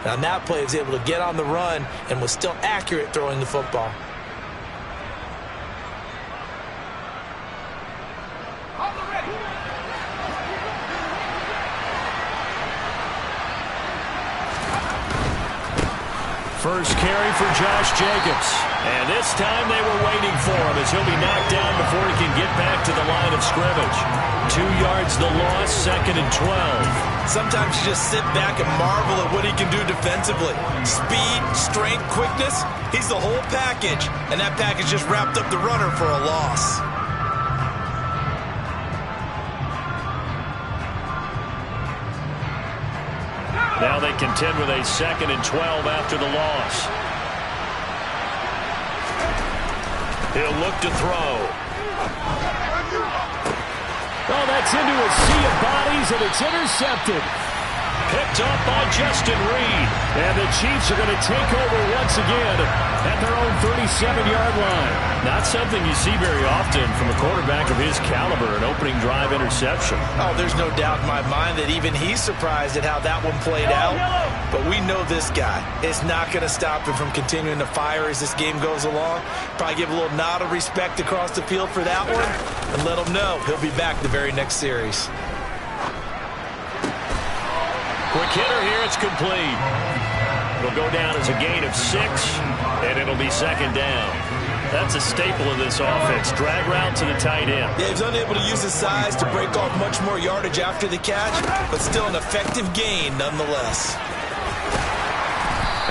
And on that play, he was able to get on the run and was still accurate throwing the football. First carry for Josh Jacobs. And this time they were waiting for him as he'll be knocked down before he can get back to the line of scrimmage. 2 yards the loss, 2nd and 12. Sometimes you just sit back and marvel at what he can do defensively. Speed, strength, quickness, he's the whole package. And that package just wrapped up the runner for a loss. Now they contend with a 2nd and 12 after the loss. He'll look to throw. Oh, that's into a sea of bodies, and it's intercepted. Picked up by Justin Reed. And the Chiefs are going to take over once again at their own 37-yard line. Not something you see very often from a quarterback of his caliber, an opening drive interception. Oh, there's no doubt in my mind that even he's surprised at how that one played out. But we know this guy is not going to stop him from continuing to fire as this game goes along. Probably give a little nod of respect across the field for that one and let him know he'll be back the very next series. Quick hitter here, it's complete. It'll go down as a gain of 6, and it'll be 2nd down. That's a staple of this offense. Drag route to the tight end. Yeah, he's unable to use his size to break off much more yardage after the catch, but still an effective gain nonetheless.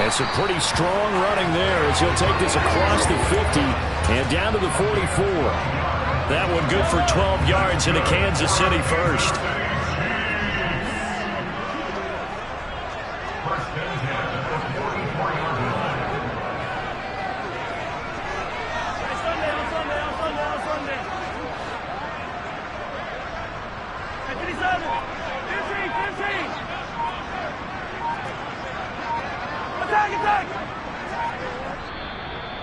And some pretty strong running there as he'll take this across the 50 and down to the 44. That one good for 12 yards into Kansas City first.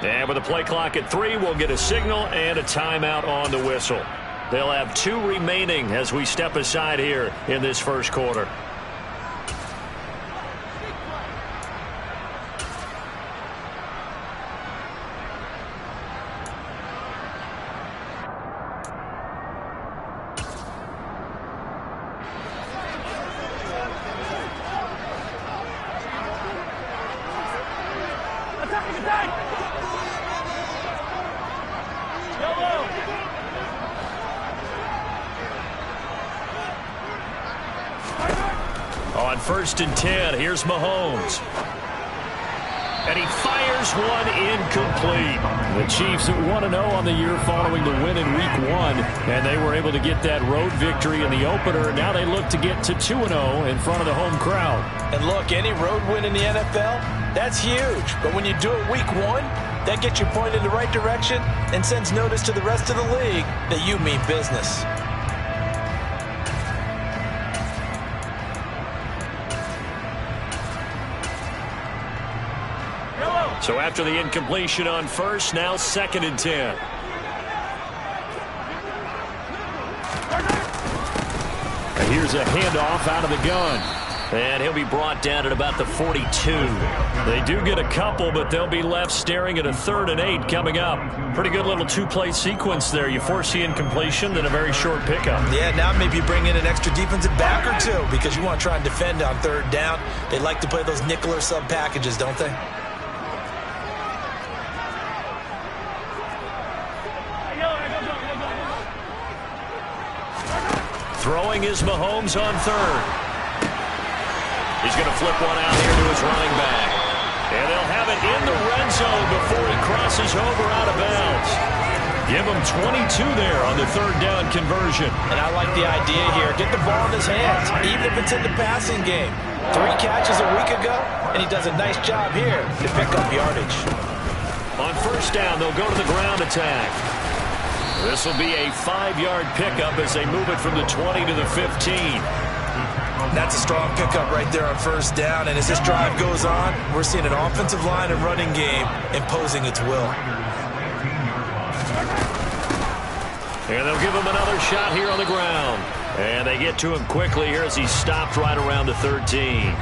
And with the play clock at 3, we'll get a signal and a timeout on the whistle. They'll have 2 remaining as we step aside here in this first quarter. On 1st and 10, here's Mahomes. And he fires one incomplete. The Chiefs at 1-0 on the year following the win in Week 1. And they were able to get that road victory in the opener. Now they look to get to 2-0 in front of the home crowd. And look, any road win in the NFL, that's huge. But when you do it Week 1, that gets you pointed in the right direction and sends notice to the rest of the league that you mean business. So after the incompletion on 1st, now 2nd and 10. And here's a handoff out of the gun. And he'll be brought down at about the 42. They do get a couple, but they'll be left staring at a 3rd and 8 coming up. Pretty good little 2-play sequence there. You force the incompletion, then a very short pickup. Yeah, now maybe bring in an extra defensive back or 2 because you want to try and defend on 3rd down. They like to play those nickel or sub packages, don't they? Throwing is Mahomes on 3rd. He's going to flip one out here to his running back. And they'll have it in the red zone before he crosses over out of bounds. Give him 22 there on the 3rd down conversion. And I like the idea here. Get the ball in his hands, even if it's in the passing game. 3 catches a week ago, and he does a nice job here to pick up yardage. On 1st down, they'll go to the ground attack. This will be a 5-yard pickup as they move it from the 20 to the 15. That's a strong pickup right there on 1st down. And as this drive goes on, we're seeing an offensive line and running game imposing its will. And they'll give him another shot here on the ground. And they get to him quickly here as he's stopped right around the 13.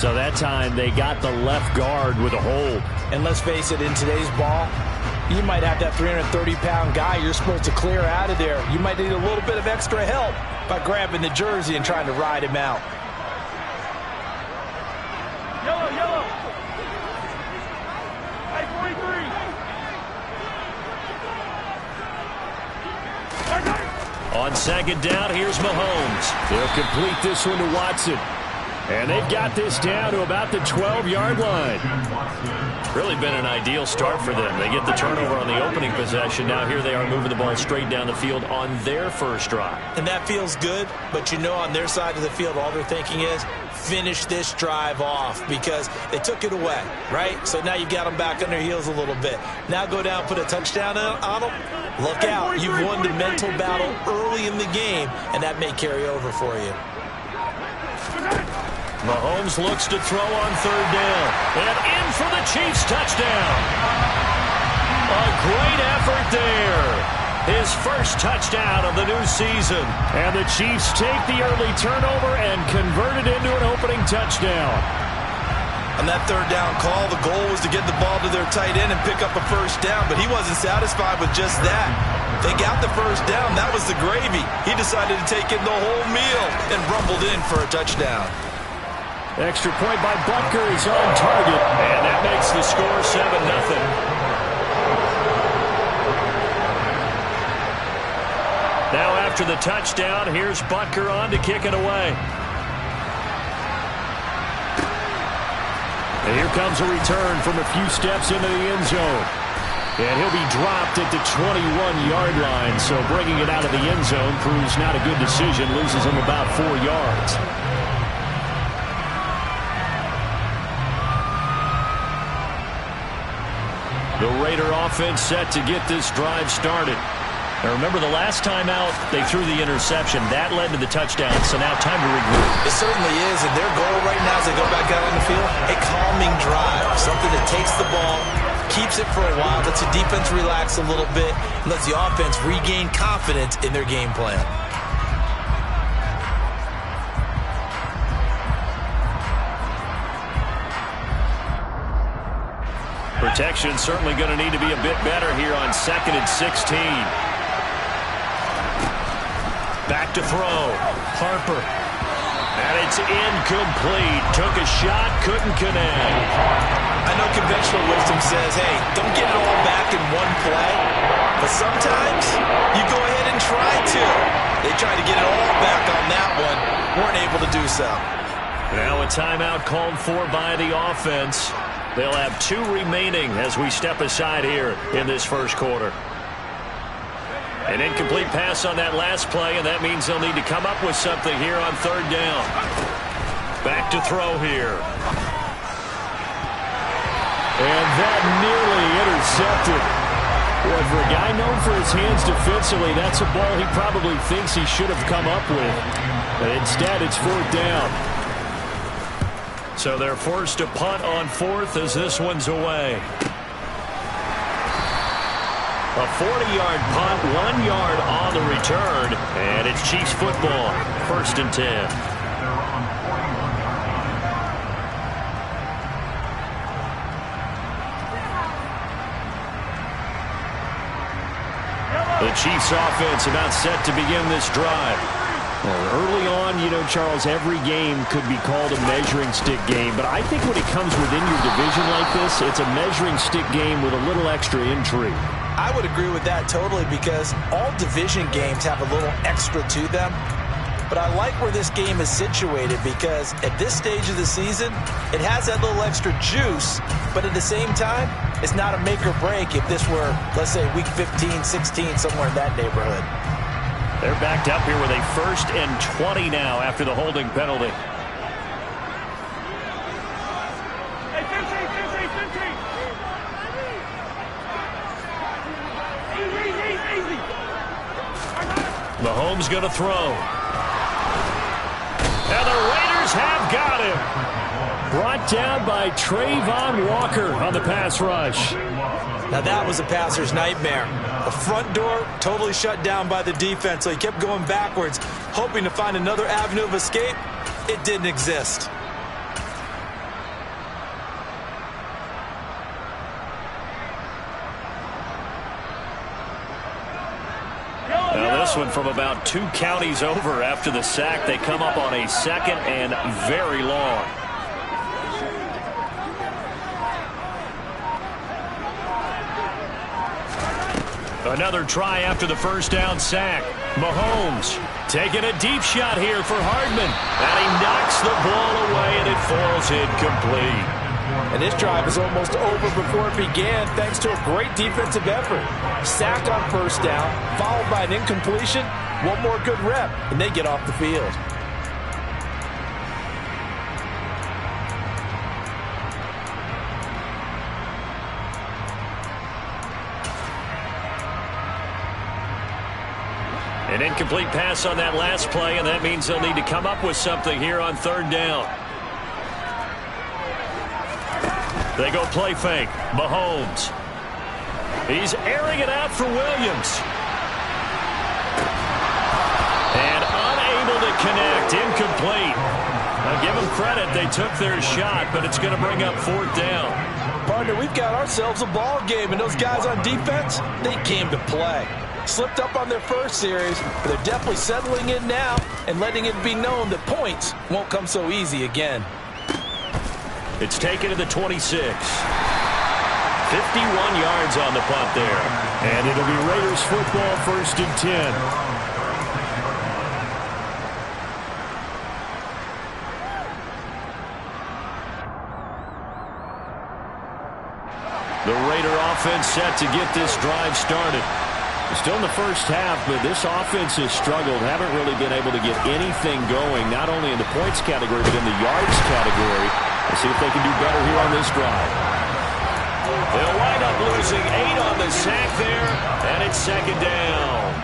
So that time they got the left guard with a hold. And let's face it, in today's ball, you might have that 330-pound guy you're supposed to clear out of there. You might need a little bit of extra help by grabbing the jersey and trying to ride him out. Yellow, yellow. Hey, 43. On second down, here's Mahomes. They'll complete this one to Watson. And they've got this down to about the 12-yard line. Really been an ideal start for them. They get the turnover on the opening possession. Now here they are moving the ball straight down the field on their first drive. And that feels good, but you know on their side of the field, all they're thinking is finish this drive off because they took it away, right? So now you've got them back on their heels a little bit. Now go down, put a touchdown on them. Look out. You've won the mental battle early in the game, and that may carry over for you. Mahomes looks to throw on third down. And in for the Chiefs touchdown. A great effort there. His first touchdown of the new season. And the Chiefs take the early turnover and convert it into an opening touchdown. On that third down call, the goal was to get the ball to their tight end and pick up a first down, but he wasn't satisfied with just that. They got the first down. That was the gravy. He decided to take in the whole meal and rumbled in for a touchdown. Extra point by Butker is on target. And that makes the score 7-0. Now after the touchdown, here's Butker on to kick it away. And here comes a return from a few steps into the end zone. And he'll be dropped at the 21-yard line. So bringing it out of the end zone proves not a good decision. Loses him about 4 yards. The Raider offense set to get this drive started. Now remember, the last time out, they threw the interception. That led to the touchdown, so now time to regroup. It certainly is, and their goal right now as they go back out on the field, a calming drive, something that takes the ball, keeps it for a while, lets the defense relax a little bit, and lets the offense regain confidence in their game plan. Protection certainly going to need to be a bit better here on 2nd and 16. Back to throw. Harper. And it's incomplete. Took a shot, couldn't connect. I know conventional wisdom says, hey, don't get it all back in one play. But sometimes you go ahead and try to. They tried to get it all back on that one. Weren't able to do so. Now a timeout called for by the offense. They'll have 2 remaining as we step aside here in this first quarter. An incomplete pass on that last play, and that means they'll need to come up with something here on third down. Back to throw here. And that nearly intercepted. Boy, for a guy known for his hands defensively, that's a ball he probably thinks he should have come up with. But instead, it's fourth down. So they're forced to punt on fourth as this one's away. A 40-yard punt, 1 yard on the return, and it's Chiefs football, 1st and 10. The Chiefs offense about set to begin this drive. Well, early on, you know, Charles, every game could be called a measuring stick game. But I think when it comes within your division like this, it's a measuring stick game with a little extra intrigue. I would agree with that totally because all division games have a little extra to them. But I like where this game is situated because at this stage of the season, it has that little extra juice. But at the same time, it's not a make or break if this were, let's say, week 15, 16, somewhere in that neighborhood. They're backed up here with a 1st and 20 now after the holding penalty. Hey, 15. Easy. Mahomes going to throw. And the Raiders have got him. Brought down by Trayvon Walker on the pass rush. Now that was a passer's nightmare. The front door totally shut down by the defense, so he kept going backwards, hoping to find another avenue of escape. It didn't exist. this one from about 2 counties over after the sack. They come up on a 2nd and very long. Another try after the first down sack. Mahomes taking a deep shot here for Hardman. And he knocks the ball away, and it falls incomplete. And this drive is almost over before it began thanks to a great defensive effort. Sack on first down, followed by an incompletion. One more good rep, and they get off the field. An incomplete pass on that last play, and that means they'll need to come up with something here on 3rd down. They go play fake. Mahomes. He's airing it out for Williams. And unable to connect. Incomplete. Now give them credit. They took their shot, but it's going to bring up 4th down. Partner, we've got ourselves a ball game, and those guys on defense, they came to play. Slipped up on their first series, but they're definitely settling in now and letting it be known that points won't come so easy again. It's taken to the 26. 51 yards on the punt there. And it'll be Raiders football, 1st and 10. The Raider offense set to get this drive started. Still in the first half, but this offense has struggled. Haven't really been able to get anything going, not only in the points category, but in the yards category. Let's see if they can do better here on this drive. They'll wind up losing 8 on the sack there, and it's 2nd down.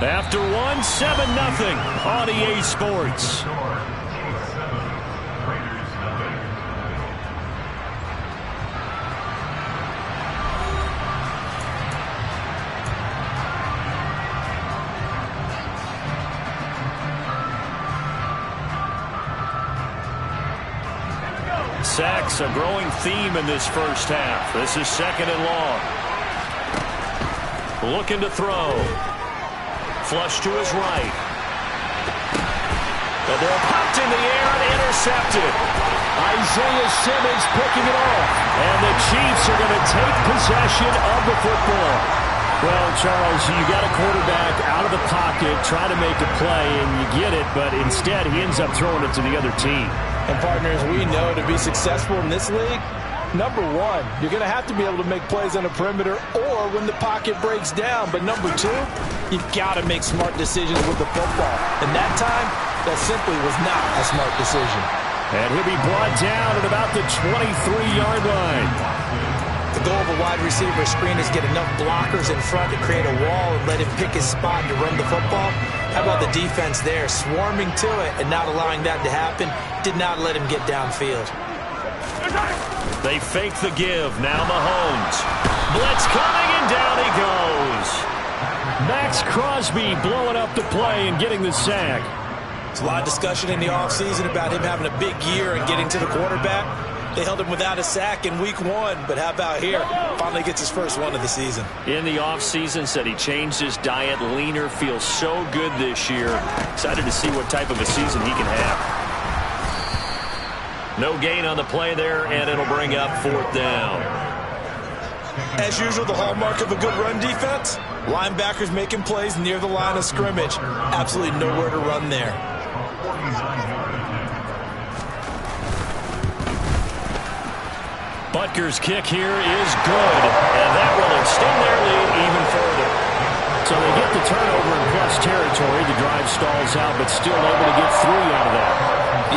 After 1, 7-0 on EA Sports. Sacks, a growing theme in this first half. This is 2nd and long. Looking to throw. Flush to his right. The ball popped in the air and intercepted. Isaiah Simmons picking it off. And the Chiefs are going to take possession of the football. Well, Charles, you got a quarterback out of the pocket trying to make a play, and you get it, but instead he ends up throwing it to the other team. And partners, we know to be successful in this league, number one, you're going to have to be able to make plays on the perimeter or when the pocket breaks down. But number two, you've got to make smart decisions with the football. And that time, that simply was not a smart decision. And he'll be brought down at about the 23-yard line. The goal of a wide receiver screen is get enough blockers in front to create a wall and let him pick his spot to run the football. How about the defense there, swarming to it and not allowing that to happen? Did not let him get downfield. They fake the give. Now Mahomes. Blitz coming, and down he goes. Max Crosby blowing up the play and getting the sack. There's a lot of discussion in the offseason about him having a big year and getting to the quarterback. They held him without a sack in week 1, but how about here? Finally gets his first one of the season. In the offseason, said he changed his diet, leaner, feels so good this year. Excited to see what type of a season he can have. No gain on the play there, and it'll bring up 4th down. As usual, the hallmark of a good run defense, linebackers making plays near the line of scrimmage. Absolutely nowhere to run there. Butker's kick here is good, and that will extend their lead even further. So they get the turnover in plus territory. The drive stalls out, but still able to get 3 out of that.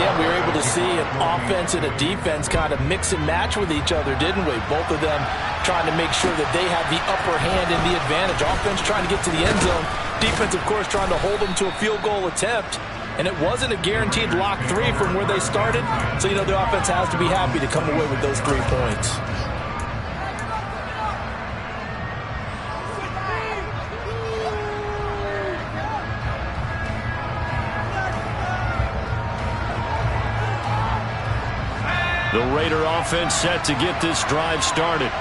Yeah, we were able to see an offense and a defense kind of mix and match with each other, didn't we? Both of them trying to make sure that they have the upper hand and the advantage. Offense trying to get to the end zone. Defense, of course, trying to hold them to a field goal attempt. And it wasn't a guaranteed lock 3 from where they started. So, you know, the offense has to be happy to come away with those 3 points. The Raider offense set to get this drive started.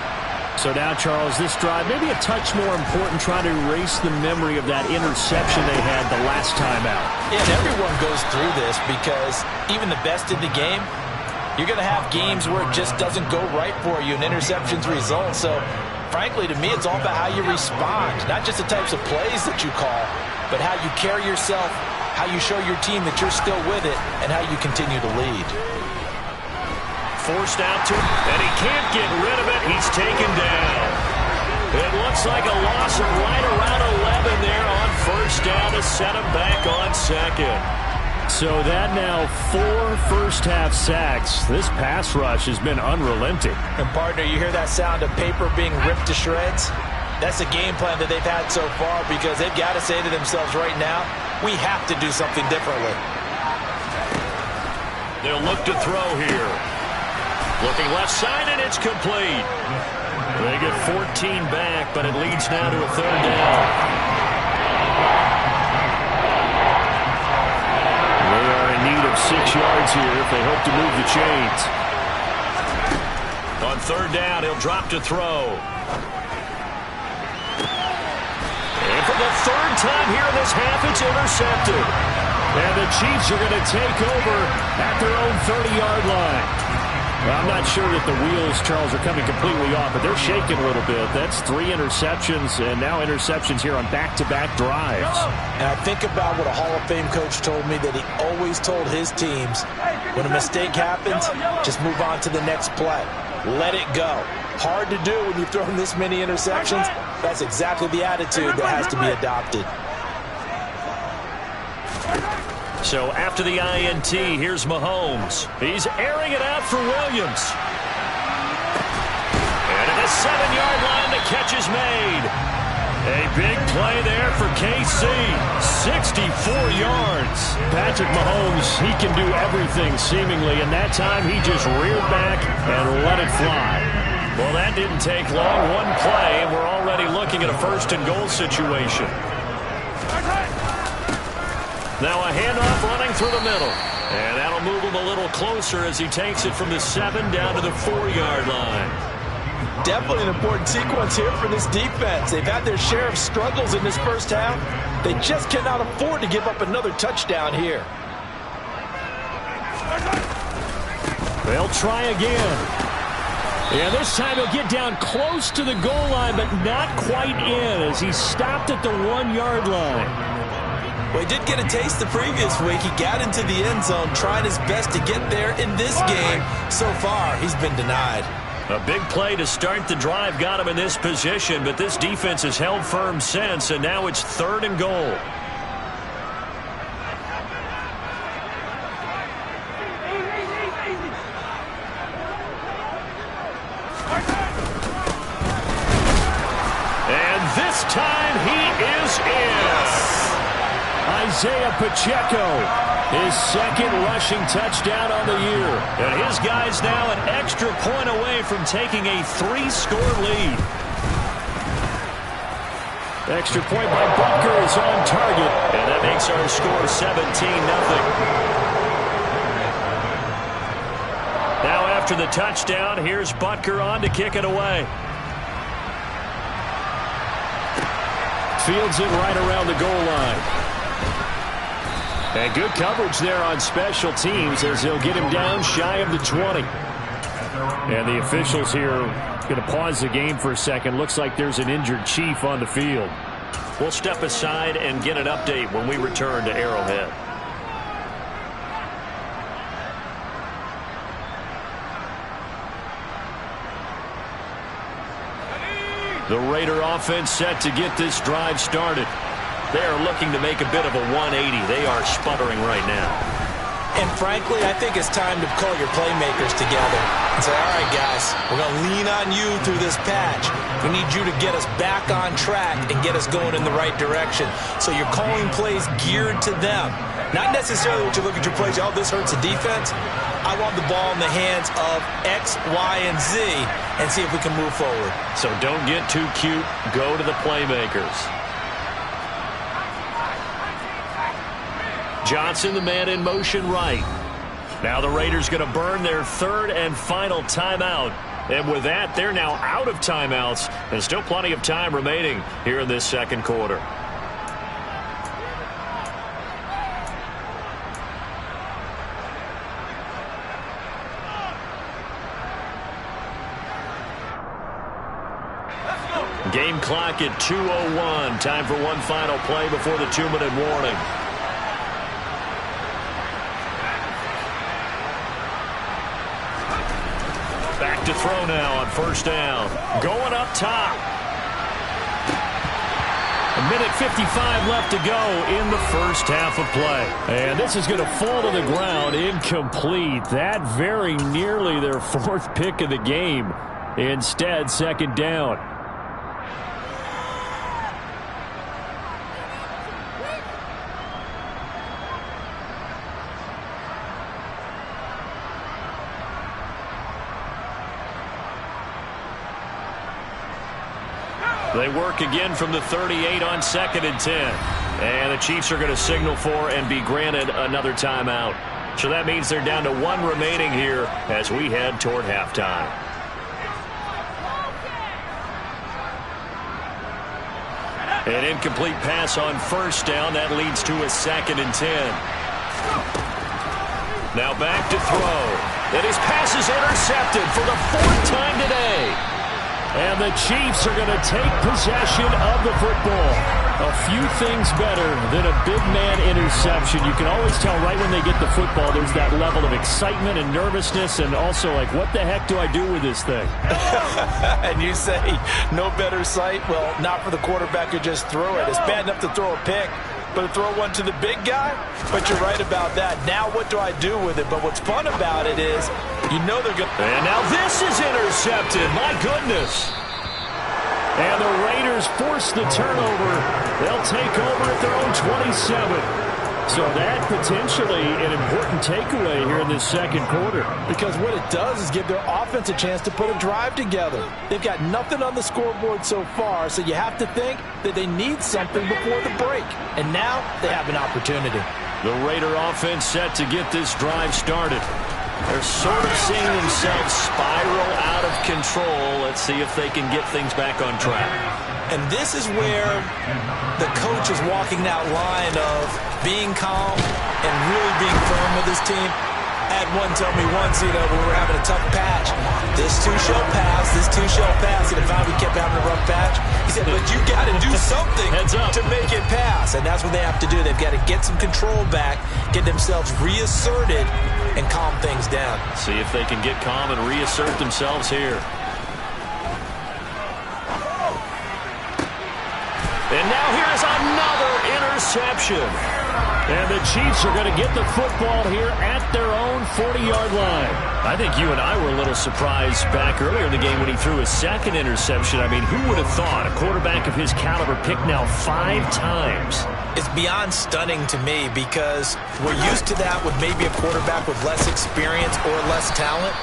So now, Charles, this drive maybe a touch more important, trying to erase the memory of that interception they had the last time out. Yeah, and everyone goes through this because even the best in the game, you're going to have games where it just doesn't go right for you and interceptions result. So, frankly, to me, it's all about how you respond, not just the types of plays that you call, but how you carry yourself, how you show your team that you're still with it, and how you continue to lead. Forced out to him, and he can't get rid of it. He's taken down. It looks like a loss of right around 11 there on first down to set him back on second. So that now 4 first-half sacks. This pass rush has been unrelenting. And, partner, you hear that sound of paper being ripped to shreds? That's the game plan that they've had so far because they've got to say to themselves right now, we have to do something differently. They'll look to throw here. Looking left side, and it's complete. They get 14 back, but it leads now to a third down. They are in need of 6 yards here if they hope to move the chains. On third down, he'll drop to throw. And for the third time here in this half, it's intercepted. And the Chiefs are going to take over at their own 30-yard line. Well, I'm not sure that the wheels, Charles, are coming completely off, but they're shaking a little bit. That's 3 interceptions, and now interceptions here on back-to-back drives. And I think about what a Hall of Fame coach told me, that he always told his teams, when a mistake happens, just move on to the next play. Let it go. Hard to do when you've thrown this many interceptions. That's exactly the attitude that has to be adopted. So after the INT, here's Mahomes. He's airing it out for Williams. And at the 7-yard line, the catch is made. A big play there for KC. 64 yards. Patrick Mahomes, he can do everything seemingly, and that time he just reared back and let it fly. Well, that didn't take long. One play, and we're already looking at a first-and-goal situation. Now a handoff running through the middle. And that'll move him a little closer as he takes it from the 7 down to the 4-yard line. Definitely an important sequence here for this defense. They've had their share of struggles in this first half. They just cannot afford to give up another touchdown here. They'll try again. Yeah, this time he'll get down close to the goal line, but not quite in as he stopped at the 1-yard line. Well, he did get a taste the previous week. He got into the end zone, trying his best to get there in this game. So far, he's been denied. A big play to start the drive got him in this position, but this defense has held firm since, and now it's 3rd and goal. And this time he is in. Isaiah Pacheco, his 2nd rushing touchdown on the year. And his guy's now an extra point away from taking a 3-score lead. Extra point by Butker is on target. And that makes our score 17-0. Now after the touchdown, here's Butker on to kick it away. Fields it right around the goal line. And good coverage there on special teams as they'll get him down shy of the 20. And the officials here going to pause the game for a second. Looks like there's an injured Chief on the field. We'll step aside and get an update when we return to Arrowhead. The Raider offense set to get this drive started. They are looking to make a bit of a 180. They are sputtering right now. And frankly, I think it's time to call your playmakers together and say, all right, guys, we're going to lean on you through this patch. We need you to get us back on track and get us going in the right direction. So you're calling plays geared to them. Not necessarily what you look at your plays, oh, this hurts the defense. I want the ball in the hands of X, Y, and Z and see if we can move forward. So don't get too cute. Go to the playmakers. Johnson, the man in motion right. Now the Raiders going to burn their 3rd and final timeout And with that, they're now out of timeouts, and still plenty of time remaining here in this second quarter. Game clock at 2:01. Time for one final play before the 2-minute warning. Back to throw now on first down. Going up top. 1:55 left to go in the first half of play. And this is going to fall to the ground incomplete. That very nearly their fourth pick of the game. Instead, second down. They work again from the 38 on 2nd and 10. And the Chiefs are going to signal for and be granted another timeout. So that means they're down to one remaining here as we head toward halftime. An incomplete pass on first down. That leads to a 2nd and 10. Now back to throw. And his pass is intercepted for the 4th time today. And the Chiefs are going to take possession of the football. A few things better than a big man interception. You can always tell right when they get the football, there's that level of excitement and nervousness, and also like, what the heck do I do with this thing? And you say, no better sight? Well, not for the quarterback who just threw it. It's bad enough to throw a pick, but to throw one to the big guy? But you're right about that. Now what do I do with it? But what's fun about it is, you know they're going to... And now this is intercepted. My goodness. And the Raiders force the turnover. They'll take over at their own 27. So that potentially an important takeaway here in this second quarter. Because what it does is give their offense a chance to put a drive together. They've got nothing on the scoreboard so far, so you have to think that they need something before the break. And now they have an opportunity. The Raider offense set to get this drive started. They're sort of seeing themselves spiral out of control. Let's see if they can get things back on track. And this is where the coach is walking that line of being calm and really being firm with his team. I had one tell me once, when we were having a tough patch, this too shall pass, this too shall pass. And if we kept having a rough patch, he said, but you got to do something to make it pass. And that's what they have to do. They've got to get some control back, get themselves reasserted, and calm things down. See if they can get calm and reassert themselves here. And now here's another interception. And the Chiefs are going to get the football here at their own 40-yard line. I think you and I were a little surprised back earlier in the game when he threw his second interception. I mean, who would have thought a quarterback of his caliber picked now 5 times? It's beyond stunning to me because we're used to that with maybe a quarterback with less experience or less talent.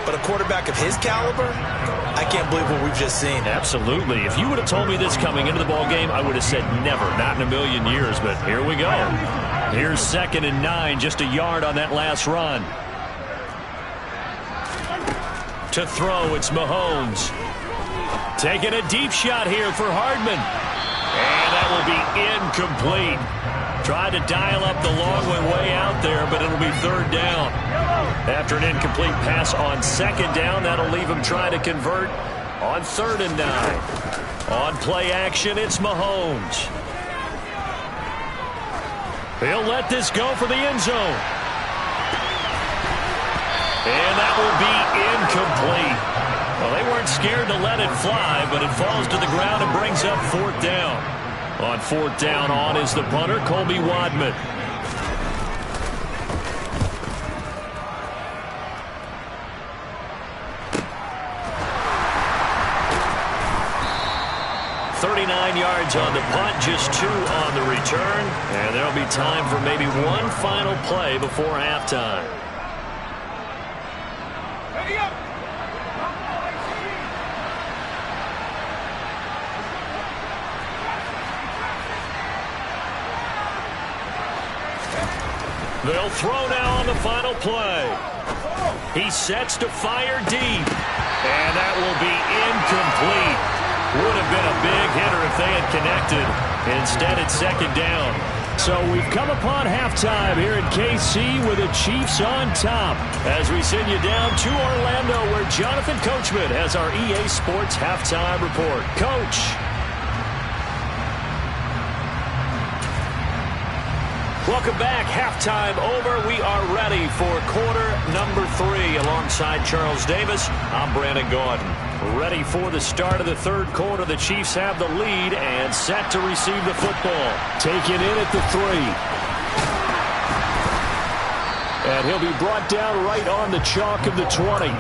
But a quarterback of his caliber, I can't believe what we've just seen. Absolutely. If you would have told me this coming into the ball game, I would have said never, not in a million years. But here we go. Here's 2nd and 9, just a yard on that last run. To throw, it's Mahomes. Taking a deep shot here for Hardman. And that will be incomplete. Tried to dial up the long way out there, but it'll be 3rd down. After an incomplete pass on 2nd down, that'll leave him trying to convert on 3rd and 9. On play action, it's Mahomes. He'll let this go for the end zone. And that will be incomplete. Well, they weren't scared to let it fly, but it falls to the ground and brings up 4th down. On 4th down, on is the punter, Colby Wadman. Yards on the punt, just 2 on the return, and there'll be time for maybe one final play before halftime. They'll throw now on the final play. He sets to fire deep. And that will be incomplete. Would have been a big hitter if they had connected. Instead, it's second down. So we've come upon halftime here in KC with the Chiefs on top. As we send you down to Orlando, where Jonathan Coachman has our EA Sports halftime report. Coach. Welcome back. Halftime over. We are ready for quarter number 3. Alongside Charles Davis, I'm Brandon Gaudin. Ready for the start of the third quarter. The Chiefs have the lead and set to receive the football. Taken in at the 3. And he'll be brought down right on the chalk of the 20.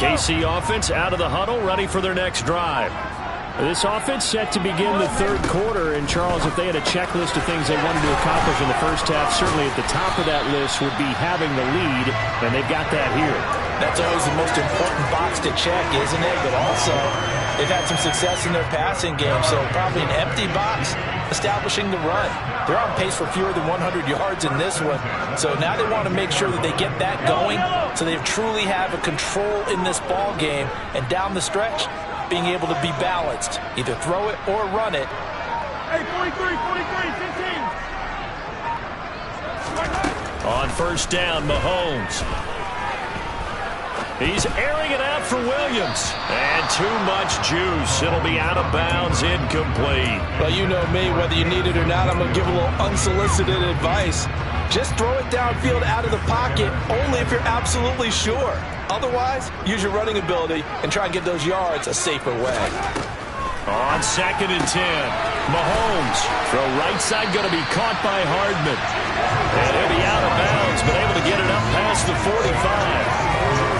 KC offense out of the huddle, ready for their next drive. This offense set to begin the third quarter. And, Charles, if they had a checklist of things they wanted to accomplish in the first half, certainly at the top of that list would be having the lead, and they've got that here. That's always the most important box to check, isn't it? But also, they've had some success in their passing game, so probably an empty box establishing the run. They're on pace for fewer than 100 yards in this one, so now they want to make sure that they get that going so they truly have a control in this ball game, and down the stretch, being able to be balanced. Either throw it or run it. Hey, 43, 15. On first down, Mahomes. He's airing it out for Williams. And too much juice. It'll be out of bounds, incomplete. Well, you know me, whether you need it or not, I'm going to give a little unsolicited advice. Just throw it downfield out of the pocket, only if you're absolutely sure. Otherwise, use your running ability and try and get those yards a safer way. On 2nd and 10, Mahomes. Throw right side, going to be caught by Hardman. And he'll be out of bounds, but able to get it up past the 45.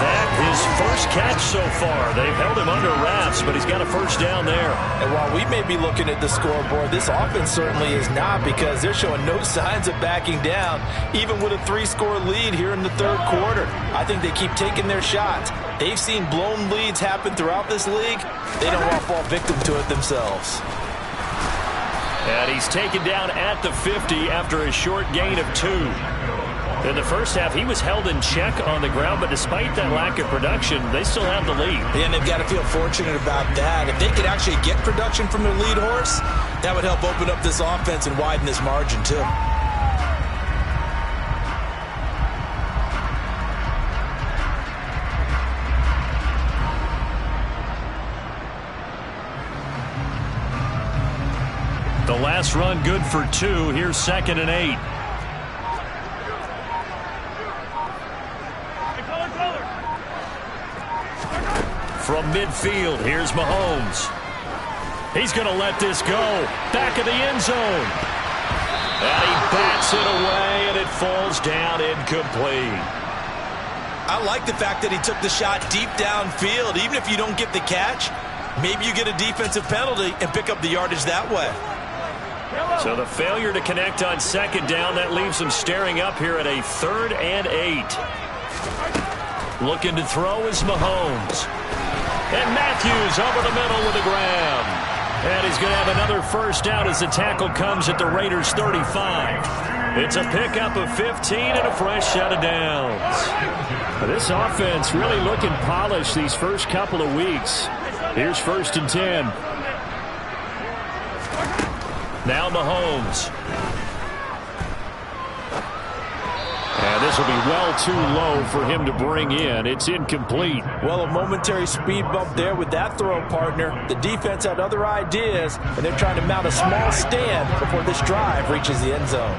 That his first catch so far. They've held him under wraps, but he's got a first down there. And while we may be looking at the scoreboard, this offense certainly is not, because they're showing no signs of backing down, even with a 3-score lead here in the third quarter. I think they keep taking their shots. They've seen blown leads happen throughout this league. They don't want to fall victim to it themselves. And he's taken down at the 50 after a short gain of 2. In the first half, he was held in check on the ground, but despite that lack of production, they still have the lead. And they've got to feel fortunate about that. If they could actually get production from their lead horse, that would help open up this offense and widen this margin too. The last run good for 2. Here's 2nd and 8. From midfield, here's Mahomes. He's going to let this go. Back of the end zone. And he bats it away, and it falls down incomplete. I like the fact that he took the shot deep downfield. Even if you don't get the catch, maybe you get a defensive penalty and pick up the yardage that way. So the failure to connect on 2nd down, that leaves them staring up here at a 3rd and 8. Looking to throw is Mahomes. And Matthews over the middle with a grab. And he's going to have another first down as the tackle comes at the Raiders' 35. It's a pickup of 15 and a fresh set of downs. This offense really looking polished these first couple of weeks. Here's 1st and 10. Now Mahomes. And this will be well too low for him to bring in. It's incomplete. Well, a momentary speed bump there with that throw, partner. The defense had other ideas, and they're trying to mount a small stand before this drive reaches the end zone.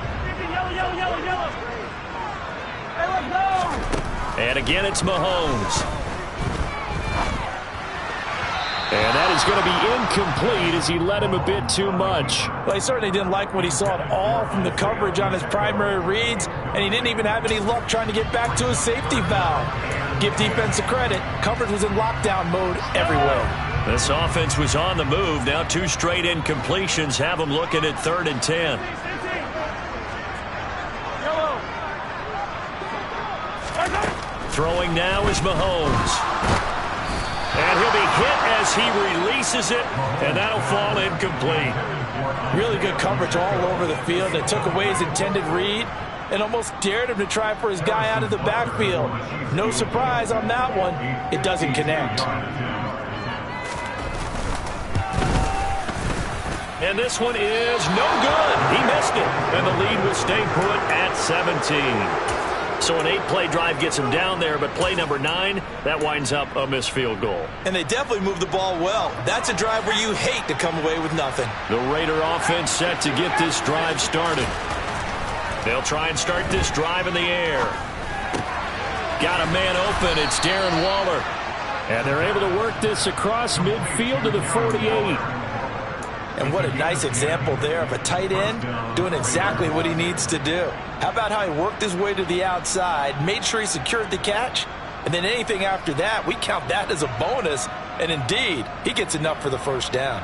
And again, it's Mahomes. And that is going to be incomplete as he led him a bit too much. Well, he certainly didn't like what he saw at all from the coverage on his primary reads, and he didn't even have any luck trying to get back to his safety valve. Give defense a credit. Coverage was in lockdown mode everywhere. This offense was on the move. Now 2 straight incompletions have them looking at 3rd and 10. Throwing now is Mahomes. And he'll be hit as he releases it, and that'll fall incomplete. Really good coverage all over the field. It took away his intended read and almost dared him to try for his guy out of the backfield. No surprise on that one. It doesn't connect. And this one is no good. He missed it, and the lead will stay put at 17. So an 8-play drive gets him down there, but play number 9, that winds up a missed field goal. And they definitely moved the ball well. That's a drive where you hate to come away with nothing. The Raider offense set to get this drive started. They'll try and start this drive in the air. Got a man open. It's Darren Waller. And they're able to work this across midfield to the 48. And what a nice example there of a tight end doing exactly what he needs to do. How about how he worked his way to the outside, made sure he secured the catch, and then anything after that, we count that as a bonus. And indeed, he gets enough for the first down.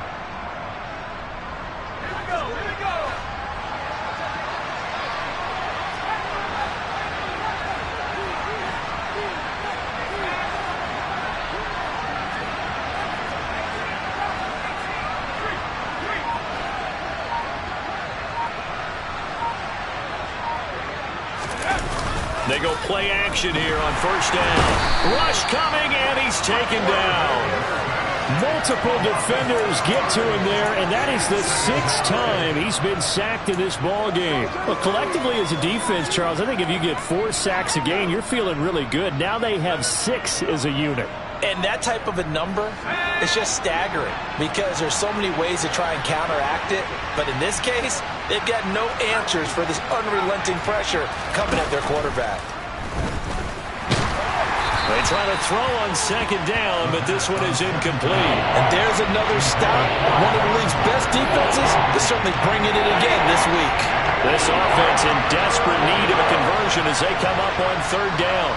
They go play action here on first down. Rush coming, and he's taken down. Multiple defenders get to him there, and that is the 6th time he's been sacked in this ball game. Well, collectively as a defense, Charles, I think if you get 4 sacks a game, you're feeling really good. Now they have 6 as a unit. And that type of a number is just staggering because there's so many ways to try and counteract it. But in this case, they've got no answers for this unrelenting pressure coming at their quarterback. They try to throw on second down, but this one is incomplete. And there's another stop. One of the league's best defenses is certainly bringing it again this week. This offense in desperate need of a conversion as they come up on third down.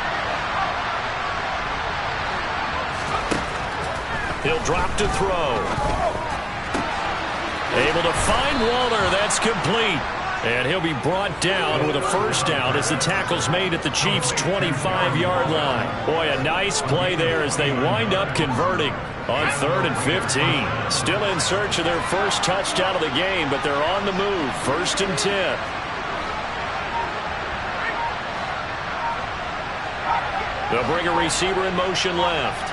He'll drop to throw. Able to find Waller. That's complete. And he'll be brought down with a first down as the tackle's made at the Chiefs' 25-yard line. Boy, a nice play there as they wind up converting on 3rd and 15. Still in search of their first touchdown of the game, but they're on the move. 1st and 10. They'll bring a receiver in motion left.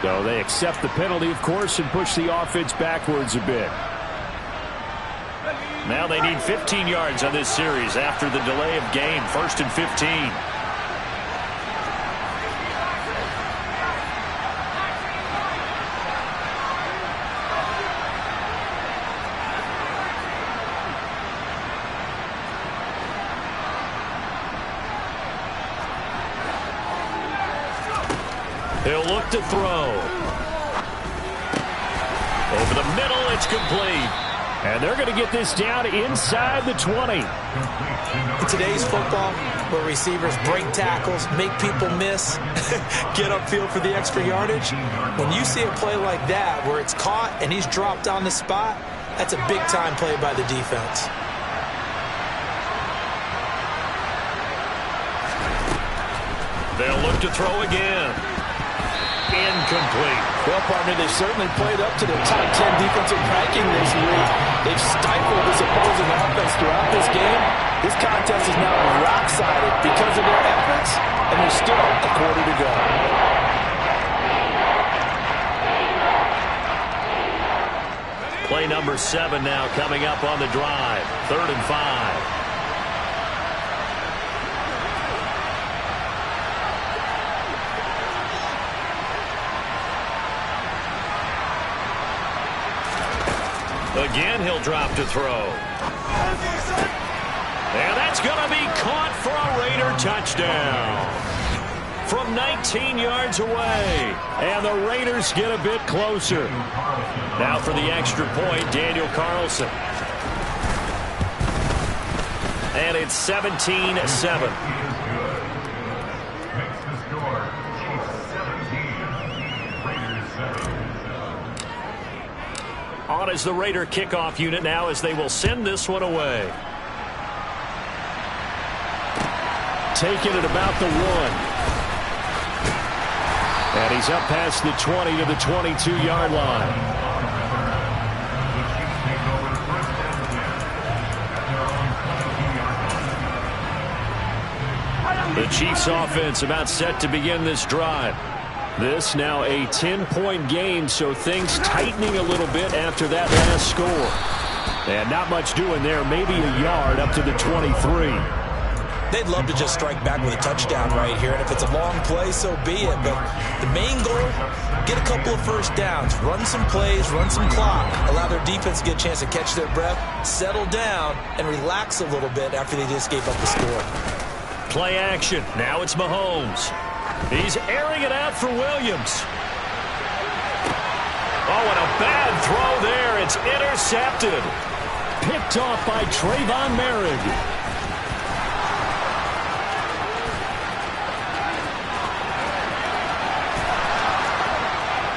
So they accept the penalty, of course, and push the offense backwards a bit. Now they need 15 yards on this series after the delay of game. 1st and 15. He'll look to throw. Over the middle, it's complete. And they're going to get this down inside the 20. In today's football, where receivers break tackles, make people miss, get upfield for the extra yardage, when you see a play like that where it's caught and he's dropped on the spot, that's a big-time play by the defense. They'll look to throw again. Incomplete. Well, partner, they've certainly played up to their top 10 defensive ranking this week. They've stifled this opposing offense throughout this game. This contest is now rock-sided because of their efforts, and there's still a quarter to go. Play number 7 now coming up on the drive. 3rd and 5. Again, he'll drop to throw. And that's going to be caught for a Raider touchdown from 19 yards away. And the Raiders get a bit closer. Now for the extra point, Daniel Carlson. And it's 17-7. On is the Raider kickoff unit now as they will send this one away. Taking it about the 1. And he's up past the 20 to the 22-yard line. The Chiefs offense about set to begin this drive. This now a 10-point game, so things tightening a little bit after that last score. And not much doing there, maybe a yard up to the 23. They'd love to just strike back with a touchdown right here, and if it's a long play, so be it. But the main goal, get a couple of first downs, run some plays, run some clock, allow their defense to get a chance to catch their breath, settle down, and relax a little bit after they just gave up the score. Play action. Now it's Mahomes. He's airing it out for Williams. Oh, and a bad throw there. It's intercepted. Picked off by Trayvon Merrick.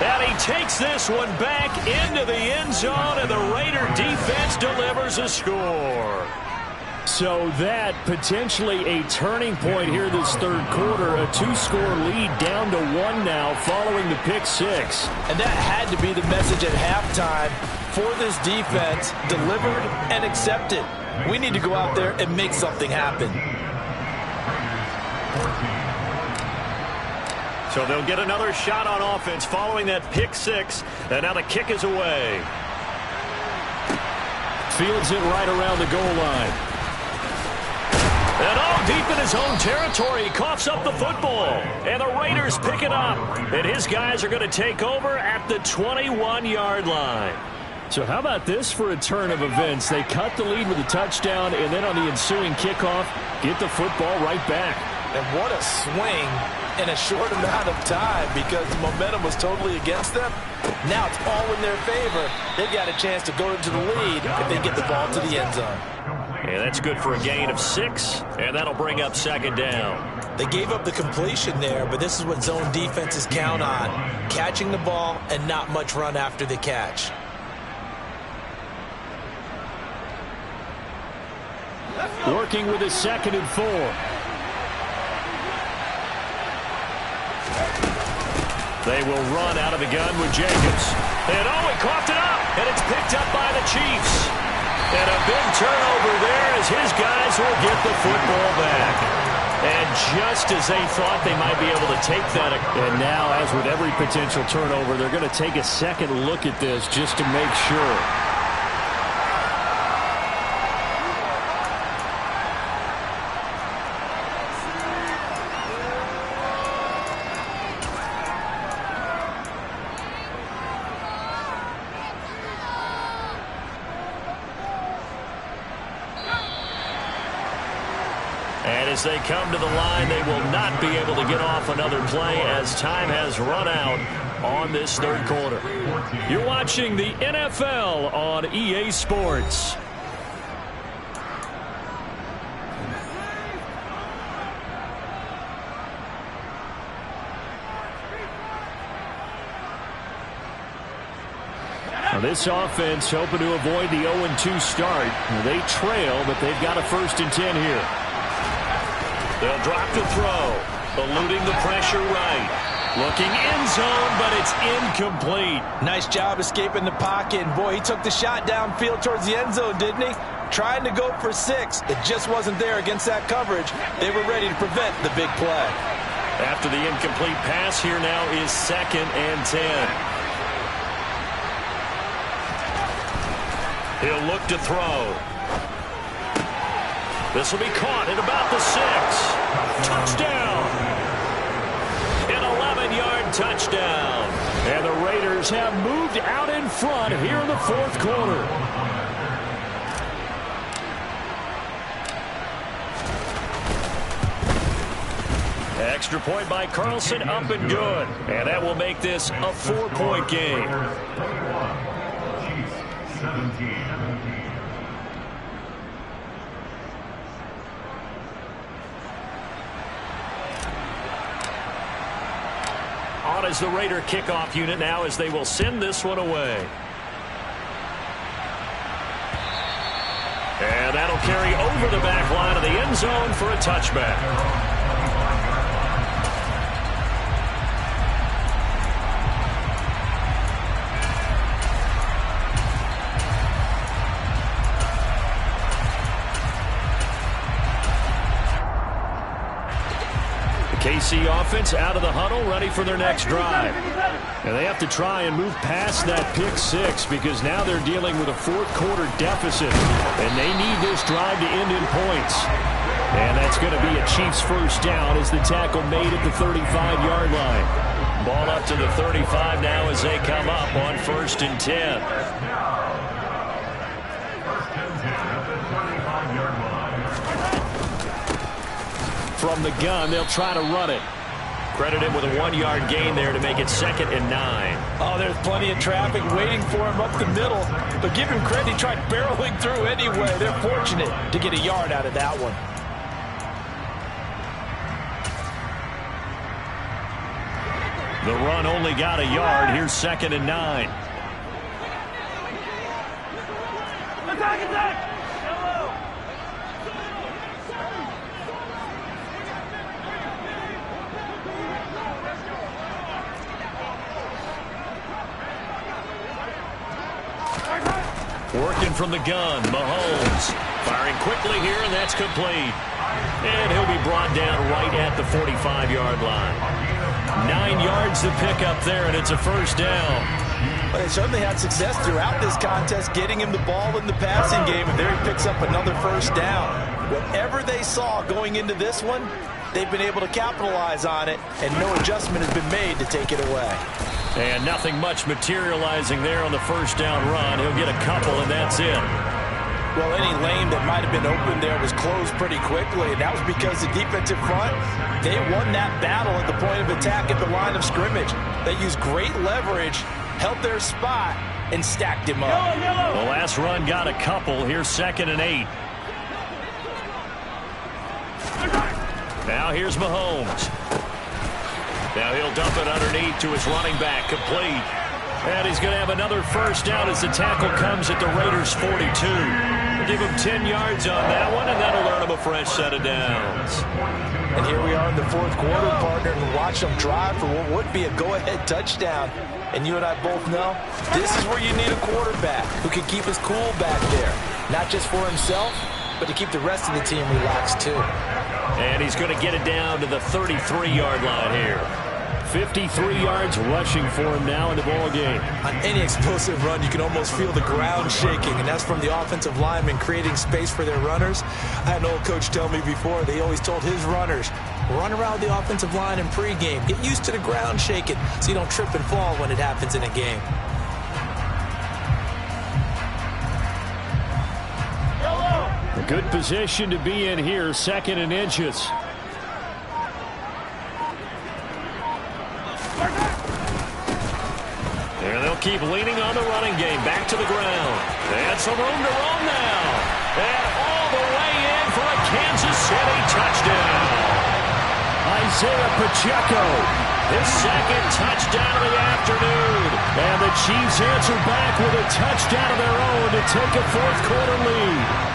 And he takes this one back into the end zone, and the Raider defense delivers a score. So that potentially a turning point here this third quarter. A 2-score lead down to 1 now following the pick 6. And that had to be the message at halftime for this defense, delivered and accepted. We need to go out there and make something happen. So they'll get another shot on offense following that pick 6. And now the kick is away. Fields it right around the goal line. And all deep in his own territory, he coughs up the football. And the Raiders pick it up. And his guys are going to take over at the 21-yard line. So how about this for a turn of events? They cut the lead with a touchdown, and then on the ensuing kickoff, get the football right back. And what a swing in a short amount of time, because the momentum was totally against them. Now it's all in their favor. They've got a chance to go into the lead if they get the ball to the end zone. And that's good for a gain of 6, and that'll bring up second down. They gave up the completion there, but this is what zone defenses count on. Catching the ball and not much run after the catch. Working with a 2nd and 4. They will run out of the gun with Jacobs. And oh, he coughed it up, and it's picked up by the Chiefs. And a big turnover there as his guys will get the football back. And just as they thought they might be able to take that. And now, as with every potential turnover, they're going to take a second look at this just to make sure. As they come to the line, they will not be able to get off another play as time has run out on this third quarter. You're watching the NFL on EA Sports. Now this offense hoping to avoid the 0-2 start. They trail, but they've got a 1st and 10 here. They'll drop the throw, eluding the pressure right. Looking end zone, but it's incomplete. Nice job escaping the pocket. And boy, he took the shot downfield towards the end zone, didn't he? Trying to go for 6. It just wasn't there against that coverage. They were ready to prevent the big play. After the incomplete pass, here now is 2nd and 10. He'll look to throw. This will be caught at about the 6. Touchdown. An 11-yard touchdown. And the Raiders have moved out in front here in the 4th quarter. extra point by Carlson, up and good. And that will make this a 4-point game. On is the Raider kickoff unit now as they will send this one away. And that'll carry over the back line of the end zone for a touchback. KC offense out of the huddle, ready for their next drive. And they have to try and move past that pick six because now they're dealing with a fourth-quarter deficit. And they need this drive to end in points. And that's going to be a Chiefs first down as the tackle made at the 35-yard line. Ball up to the 35 now as they come up on 1st and 10. From the gun, they'll try to run it. Credit him with a 1-yard gain there to make it 2nd and 9. Oh, there's plenty of traffic waiting for him up the middle. But give him credit, he tried barreling through anyway. They're fortunate to get a yard out of that one. The run only got a yard. Here's 2nd and 9. Attack, attack! Working from the gun, Mahomes firing quickly here, and that's complete. And he'll be brought down right at the 45-yard line. 9 yards to pick up there, and it's a first down. But they certainly had success throughout this contest, getting him the ball in the passing game, and there he picks up another first down. Whatever they saw going into this one, they've been able to capitalize on it, and no adjustment has been made to take it away. And nothing much materializing there on the first down run. He'll get a couple, and that's it. Well, any lane that might have been open there was closed pretty quickly, and that was because the defensive front, they won that battle at the point of attack at the line of scrimmage. They used great leverage, held their spot, and stacked him up. The last run got a couple. Here's 2nd and 8. Now here's Mahomes. Now he'll dump it underneath to his running back, complete. And he's going to have another first down as the tackle comes at the Raiders' 42. Give him 10 yards on that one, and that'll earn him a fresh set of downs. And here we are in the fourth quarter, partner, and watch them drive for what would be a go-ahead touchdown. And you and I both know this is where you need a quarterback who can keep his cool back there. Not just for himself, but to keep the rest of the team relaxed too. And he's going to get it down to the 33-yard line here. 53 yards rushing for him now in the ball game. On any explosive run, you can almost feel the ground shaking, and that's from the offensive linemen creating space for their runners. I had an old coach tell me before, they always told his runners, run around the offensive line in pregame. Get used to the ground shaking so you don't trip and fall when it happens in a game. A good position to be in here, 2nd and inches. And they'll keep leaning on the running game. Back to the ground. And some room to roam now. And all the way in for a Kansas City touchdown. Isaiah Pacheco. His 2nd touchdown of the afternoon. And the Chiefs answer back with a touchdown of their own to take a fourth-quarter lead.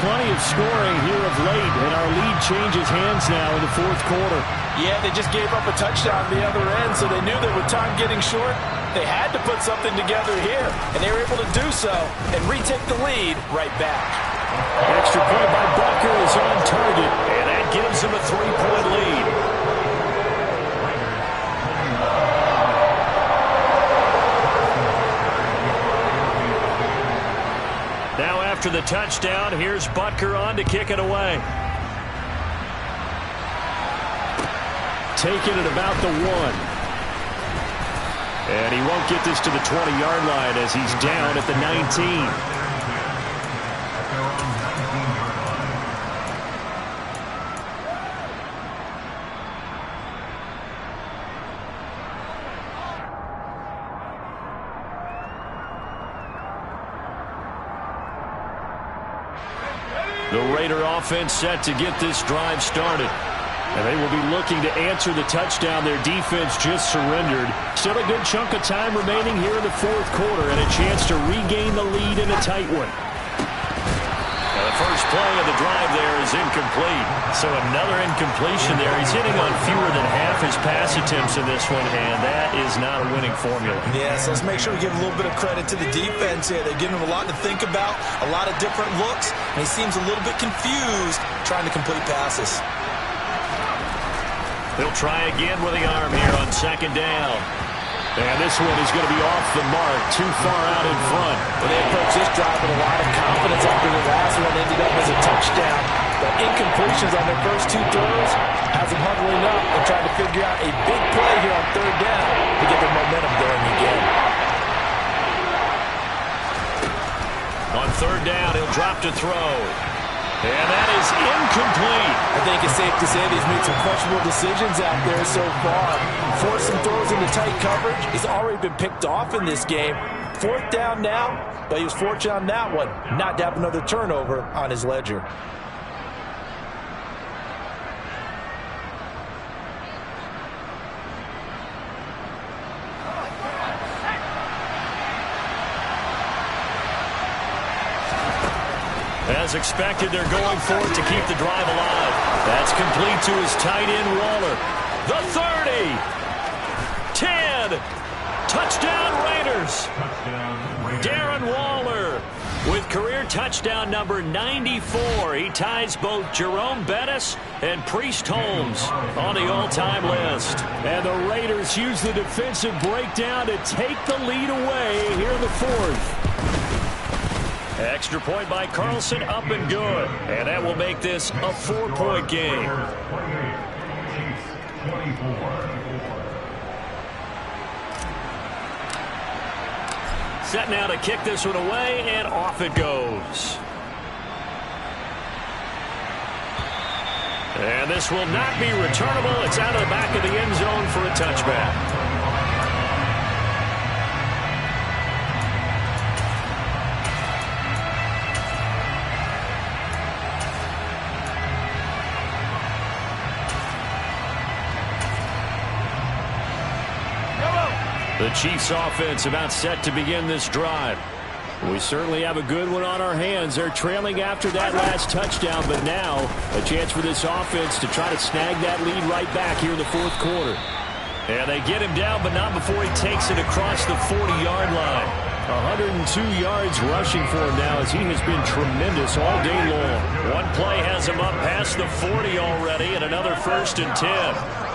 Plenty of scoring here of late, and our lead changes hands now in the fourth quarter. Yeah, they just gave up a touchdown on the other end, so they knew that with time getting short, they had to put something together here, and they were able to do so and retake the lead right back. Extra point by Butker is on target, and that gives them a 3-point lead. Now after the touchdown, here's Butker on to kick it away. Taking it about the 1. And he won't get this to the 20-yard line as he's down at the 19. The Raider offense set to get this drive started. And they will be looking to answer the touchdown their defense just surrendered. Still a good chunk of time remaining here in the fourth quarter and a chance to regain the lead in a tight one. Now the first play of the drive there is incomplete. So another incompletion there. He's hitting on fewer than half his pass attempts in this one, and that is not a winning formula. Yes, let's make sure we give a little bit of credit to the defense here. They're giving him a lot to think about, a lot of different looks, and he seems a little bit confused trying to complete passes. They'll try again with the arm here on second down. And this one is going to be off the mark, too far out in front. Well, they approached this drive with a lot of confidence after the last one ended up as a touchdown. But incompletions on their first two throws has them huddling up and trying to figure out a big play here on third down to get their momentum going again. On third down, he'll drop to throw. And that is incomplete. I think it's safe to say that he's made some questionable decisions out there so far. Forced some throws into tight coverage. He's already been picked off in this game. Fourth down now, but he was fortunate on that one not to have another turnover on his ledger. As expected, they're going for it to keep the drive alive. That's complete to his tight end, Waller. The 30. 10. Touchdown, Raiders. Darren Waller with career touchdown number 94. He ties both Jerome Bettis and Priest Holmes on the all-time list. And the Raiders use the defensive breakdown to take the lead away here in the fourth. Extra point by Carlson, up and good. And that will make this a 4-point game. Set now to kick this one away, and off it goes. And this will not be returnable. It's out of the back of the end zone for a touchback. The Chiefs offense about set to begin this drive. We certainly have a good one on our hands. They're trailing after that last touchdown, but now a chance for this offense to try to snag that lead right back here in the fourth quarter. And they get him down, but not before he takes it across the 40-yard line. 102 yards rushing for him now as he has been tremendous all day long. One play has him up past the 40 already, and another 1st and 10.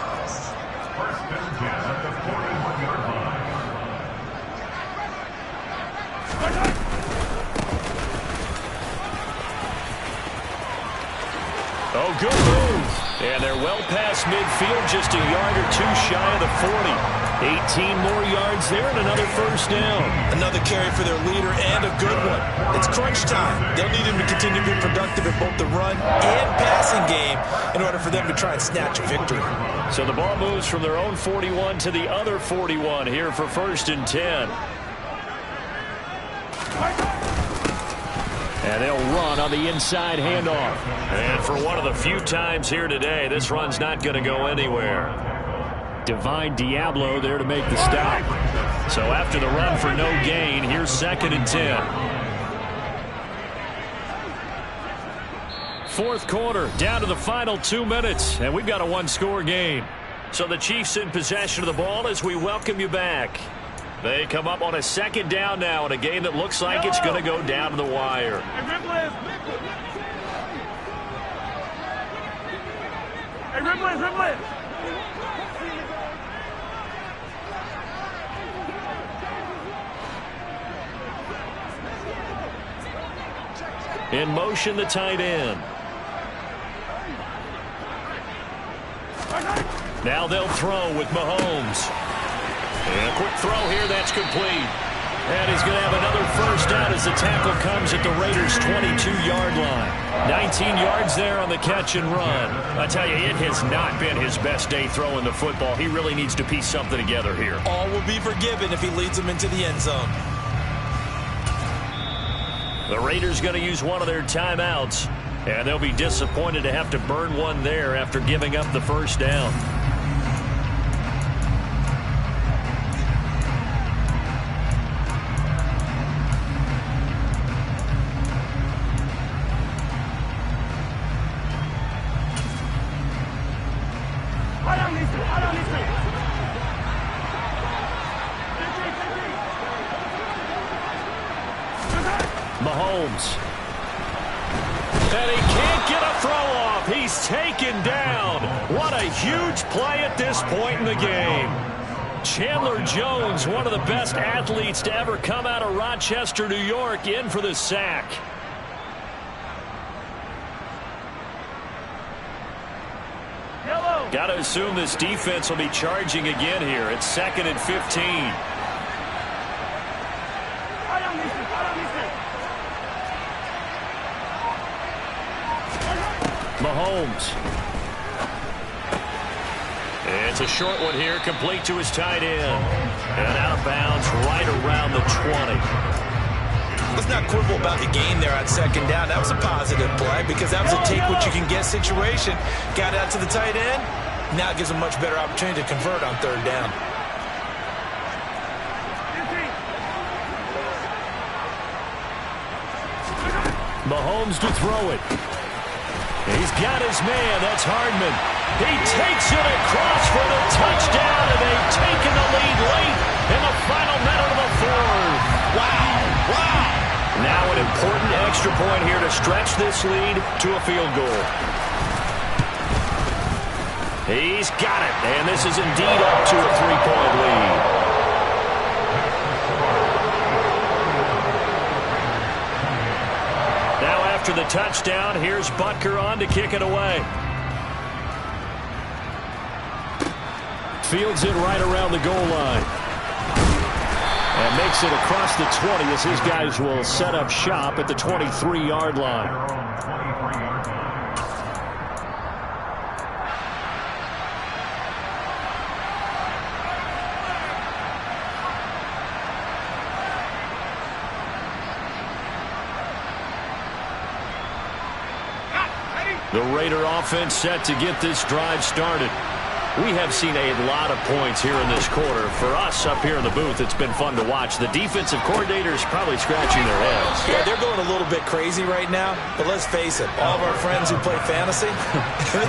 Oh, good move. And they're well past midfield, just a yard or two shy of the 40. 18 more yards there and another 1st down. Another carry for their leader and a good one. It's crunch time. They'll need him to continue to be productive in both the run and passing game in order for them to try and snatch a victory. So the ball moves from their own 41 to the other 41 here for 1st and 10. And they'll run on the inside handoff. And for one of the few times here today, this run's not going to go anywhere. Divine Diablo there to make the stop. So after the run for no gain, here's 2nd and 10. Fourth quarter, down to the final 2 minutes, and we've got a one-score game. So the Chiefs in possession of the ball as we welcome you back. They come up on a 2nd down now in a game that looks like it's going to go down to the wire. In motion, the tight end. Now they'll throw with Mahomes. And a quick throw here, that's complete. And he's going to have another 1st down as the tackle comes at the Raiders' 22-yard line. 19 yards there on the catch and run. I tell you, it has not been his best day throwing the football. He really needs to piece something together here. All will be forgiven if he leads them into the end zone. The Raiders going to use one of their timeouts. And they'll be disappointed to have to burn one there after giving up the first down. Mahomes. And he can't get a throw off. He's taken down. What a huge play at this point in the game. Chandler Jones, one of the best athletes to ever come out of Rochester, New York, in for the sack. Got to assume this defense will be charging again here. It's 2nd and 15. Mahomes. It's a short one here, complete to his tight end. And out of bounds right around the 20. Let's not quibble about the game there on 2nd down. That was a positive play because that was a take-what-you-can-get situation. Got out to the tight end. Now it gives a much better opportunity to convert on 3rd down. Mahomes to throw it. He's got his man. That's Hardman. He takes it across for the touchdown, and they've taken the lead late in the final minute of the 4th. Wow. Wow. Now an important extra point here to stretch this lead to a field goal. He's got it, and this is indeed up to a 3-point lead. Now after the touchdown, here's Butker on to kick it away. Fields it right around the goal line. And makes it across the 20 as his guys will set up shop at the 23-yard line. The Raider offense set to get this drive started. We have seen a lot of points here in this quarter. For us up here in the booth, it's been fun to watch. The defensive coordinators probably scratching their heads. Yeah, they're going a little bit crazy right now, but let's face it, all of our friends who play fantasy,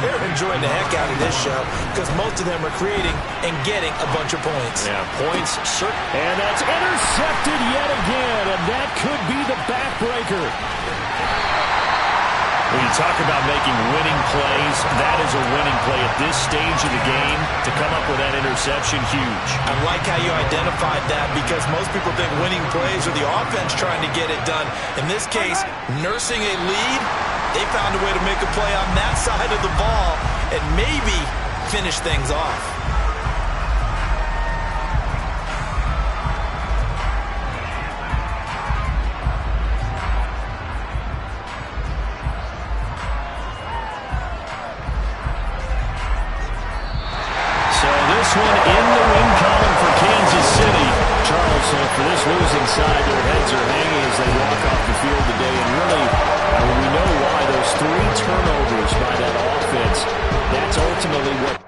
they're enjoying the heck out of this show because most of them are creating and getting a bunch of points. Yeah, points, certain. And that's intercepted yet again, and that could be the backbreaker. When you talk about making winning plays, that is a winning play at this stage of the game. To come up with that interception, huge. I like how you identified that because most people think winning plays are the offense trying to get it done. In this case, nursing a lead, they found a way to make a play on that side of the ball and maybe finish things off. One in the win column for Kansas City. Charles, for this losing side, their heads are hanging as they walk off the field today. And really, we know why. Those 3 turnovers by that offense, that's ultimately what